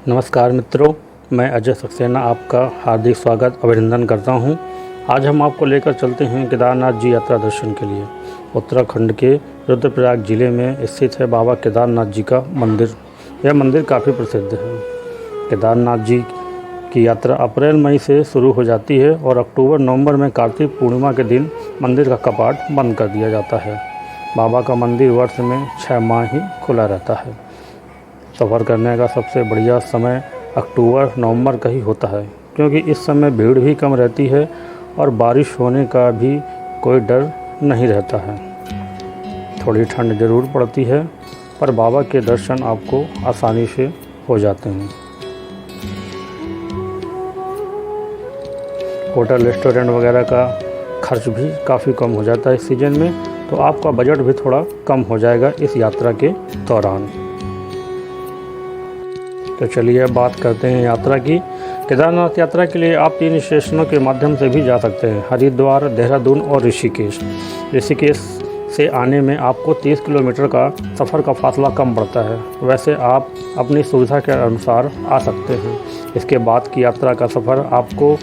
नमस्कार मित्रों, मैं अजय सक्सेना आपका हार्दिक स्वागत अभिनंदन करता हूं। आज हम आपको लेकर चलते हैं केदारनाथ जी यात्रा दर्शन के लिए। उत्तराखंड के रुद्रप्रयाग ज़िले में स्थित है बाबा केदारनाथ जी का मंदिर। यह मंदिर काफ़ी प्रसिद्ध है। केदारनाथ जी की यात्रा अप्रैल मई से शुरू हो जाती है और अक्टूबर नवंबर में कार्तिक पूर्णिमा के दिन मंदिर का कपाट बंद कर दिया जाता है। बाबा का मंदिर वर्ष में 6 माह ही खुला रहता है। सफ़र करने का सबसे बढ़िया समय अक्टूबर नवंबर का ही होता है, क्योंकि इस समय भीड़ भी कम रहती है और बारिश होने का भी कोई डर नहीं रहता है। थोड़ी ठंड ज़रूर पड़ती है, पर बाबा के दर्शन आपको आसानी से हो जाते हैं। होटल रेस्टोरेंट वगैरह का खर्च भी काफ़ी कम हो जाता है इस सीज़न में, तो आपका बजट भी थोड़ा कम हो जाएगा इस यात्रा के दौरान। तो चलिए अब बात करते हैं यात्रा की। केदारनाथ यात्रा के लिए आप 3 स्टेशनों के माध्यम से भी जा सकते हैं: हरिद्वार, देहरादून और ऋषिकेश। ऋषिकेश से आने में आपको 30 किलोमीटर का सफ़र का फासला कम पड़ता है। वैसे आप अपनी सुविधा के अनुसार आ सकते हैं। इसके बाद की यात्रा का सफ़र आपको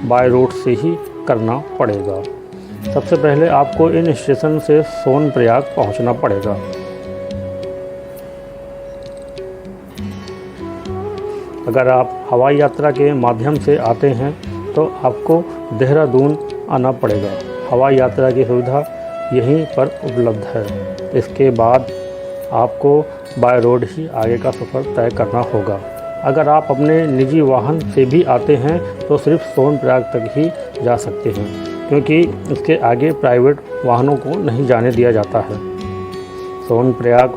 बाय रोड से ही करना पड़ेगा। सबसे पहले आपको इन स्टेशन से सोनप्रयाग पहुंचना पड़ेगा। अगर आप हवाई यात्रा के माध्यम से आते हैं तो आपको देहरादून आना पड़ेगा। हवाई यात्रा की सुविधा यहीं पर उपलब्ध है। इसके बाद आपको बाय रोड ही आगे का सफ़र तय करना होगा। अगर आप अपने निजी वाहन से भी आते हैं तो सिर्फ सोनप्रयाग तक ही जा सकते हैं, क्योंकि इसके आगे प्राइवेट वाहनों को नहीं जाने दिया जाता है। सोनप्रयाग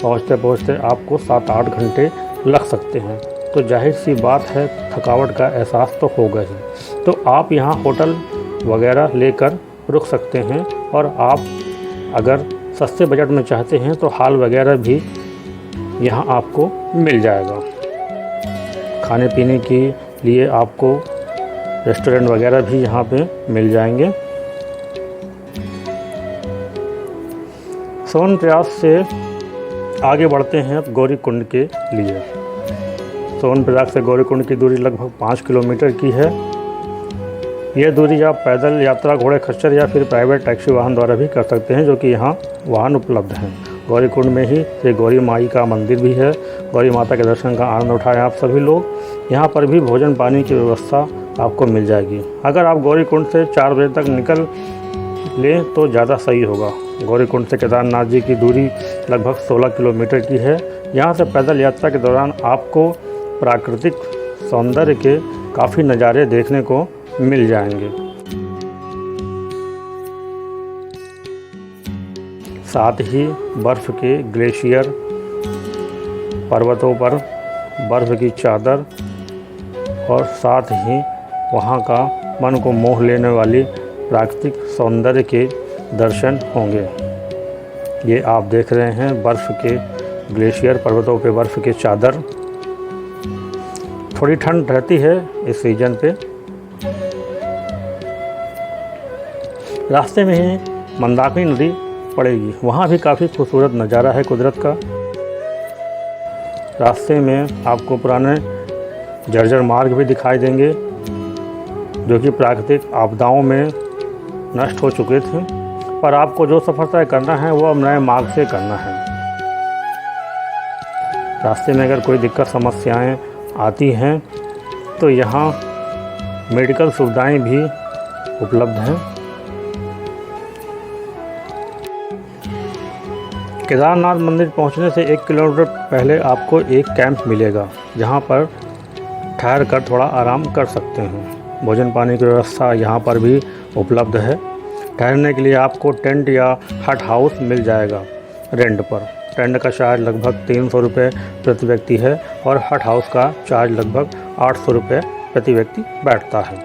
पहुँचते पहुँचते आपको 7-8 घंटे लग सकते हैं, तो जाहिर सी बात है थकावट का एहसास तो होगा ही। तो आप यहाँ होटल वगैरह लेकर रुक सकते हैं, और आप अगर सस्ते बजट में चाहते हैं तो हॉल वगैरह भी यहाँ आपको मिल जाएगा। खाने पीने के लिए आपको रेस्टोरेंट वगैरह भी यहाँ पे मिल जाएंगे। सोनप्रयाग से आगे बढ़ते हैं गौरीकुंड के लिए। सोनप्रयाग से गौरीकुंड की दूरी लगभग 5 किलोमीटर की है। यह दूरी आप पैदल यात्रा, घोड़े खच्चर या फिर प्राइवेट टैक्सी वाहन द्वारा भी कर सकते हैं, जो कि यहाँ वाहन उपलब्ध हैं। गौरीकुंड में ही श्री गौरी माई का मंदिर भी है। गौरी माता के दर्शन का आनंद उठाएं आप सभी लोग। यहाँ पर भी भोजन पानी की व्यवस्था आपको मिल जाएगी। अगर आप गौरीकुंड से 4 बजे तक निकल लें तो ज़्यादा सही होगा। गौरीकुंड से केदारनाथ जी की दूरी लगभग 16 किलोमीटर की है। यहाँ से पैदल यात्रा के दौरान आपको प्राकृतिक सौंदर्य के काफ़ी नज़ारे देखने को मिल जाएंगे। साथ ही बर्फ़ के ग्लेशियर, पर्वतों पर बर्फ़ की चादर और साथ ही वहाँ का मन को मोह लेने वाली प्राकृतिक सौंदर्य के दर्शन होंगे। ये आप देख रहे हैं बर्फ़ के ग्लेशियर, पर्वतों पे बर्फ़ की चादर। थोड़ी ठंड रहती है इस सीज़न पे। रास्ते में ही मंदाकिनी नदी पड़ेगी, वहाँ भी काफ़ी खूबसूरत नज़ारा है कुदरत का। रास्ते में आपको पुराने जर्जर मार्ग भी दिखाई देंगे, जो कि प्राकृतिक आपदाओं में नष्ट हो चुके थे, पर आपको जो सफ़र तय करना है वो अब नए मार्ग से करना है। रास्ते में अगर कोई दिक्कत समस्याएं आती हैं तो यहाँ मेडिकल सुविधाएं भी उपलब्ध हैं। केदारनाथ मंदिर पहुँचने से 1 किलोमीटर पहले आपको एक कैंप मिलेगा, जहाँ पर ठहर कर थोड़ा आराम कर सकते हैं। भोजन पानी की व्यवस्था यहाँ पर भी उपलब्ध है। ठहरने के लिए आपको टेंट या हट हाउस मिल जाएगा रेंट पर। टेंट का चार्ज लगभग 300 रुपये प्रति व्यक्ति है और हट हाउस का चार्ज लगभग 800 रुपये प्रति व्यक्ति बैठता है।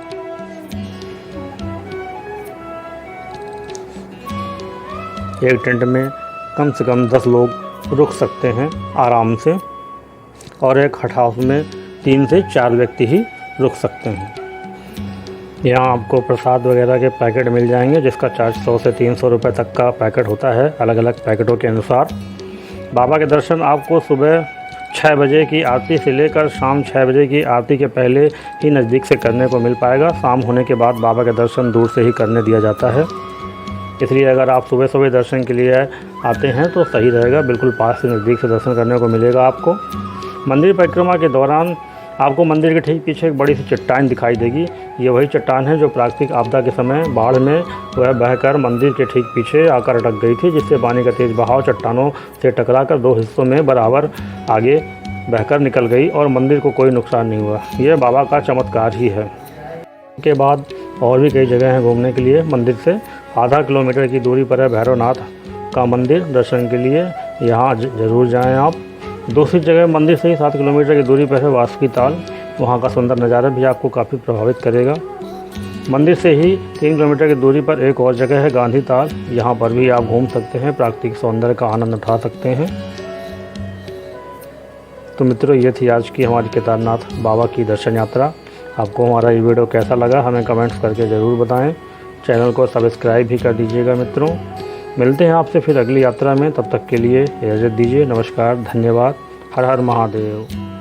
एक टेंट में कम से कम 10 लोग रुक सकते हैं आराम से, और एक हट हाउस में 3 से 4 व्यक्ति ही रुक सकते हैं। यहाँ आपको प्रसाद वगैरह के पैकेट मिल जाएंगे, जिसका चार्ज 100 से 300 रुपये तक का पैकेट होता है, अलग अलग पैकेटों के अनुसार। बाबा के दर्शन आपको सुबह 6 बजे की आरती से लेकर शाम 6 बजे की आरती के पहले ही नज़दीक से करने को मिल पाएगा। शाम होने के बाद बाबा के दर्शन दूर से ही करने दिया जाता है, इसलिए अगर आप सुबह सुबह दर्शन के लिए आते हैं तो सही रहेगा। बिल्कुल पास से नज़दीक से दर्शन करने को मिलेगा आपको। मंदिर परिक्रमा के दौरान आपको मंदिर के ठीक पीछे एक बड़ी सी चट्टान दिखाई देगी। ये वही चट्टान है जो प्राकृतिक आपदा के समय बाढ़ में वह बहकर मंदिर के ठीक पीछे आकर अटक गई थी, जिससे पानी का तेज़ बहाव चट्टानों से टकराकर 2 हिस्सों में बराबर आगे बहकर निकल गई और मंदिर को कोई नुकसान नहीं हुआ। यह बाबा का चमत्कार ही है। के बाद और भी कई जगह हैं घूमने के लिए। मंदिर से आधा किलोमीटर की दूरी पर है भैरवनाथ का मंदिर। दर्शन के लिए यहाँ ज़रूर जाएं आप। दूसरी जगह मंदिर से ही 7 किलोमीटर की दूरी पर है वासुकी ताल। वहाँ का सुंदर नज़ारा भी आपको काफ़ी प्रभावित करेगा। मंदिर से ही 3 किलोमीटर की दूरी पर एक और जगह है गांधी ताल। यहाँ पर भी आप घूम सकते हैं, प्राकृतिक सौंदर्य का आनंद उठा सकते हैं। तो मित्रों, ये थी आज की हमारी केदारनाथ बाबा की दर्शन यात्रा। आपको हमारा ये वीडियो कैसा लगा हमें कमेंट्स करके ज़रूर बताएं। चैनल को सब्सक्राइब भी कर दीजिएगा मित्रों। मिलते हैं आपसे फिर अगली यात्रा में, तब तक के लिए इजाज़त दीजिए। नमस्कार, धन्यवाद। हर हर महादेव।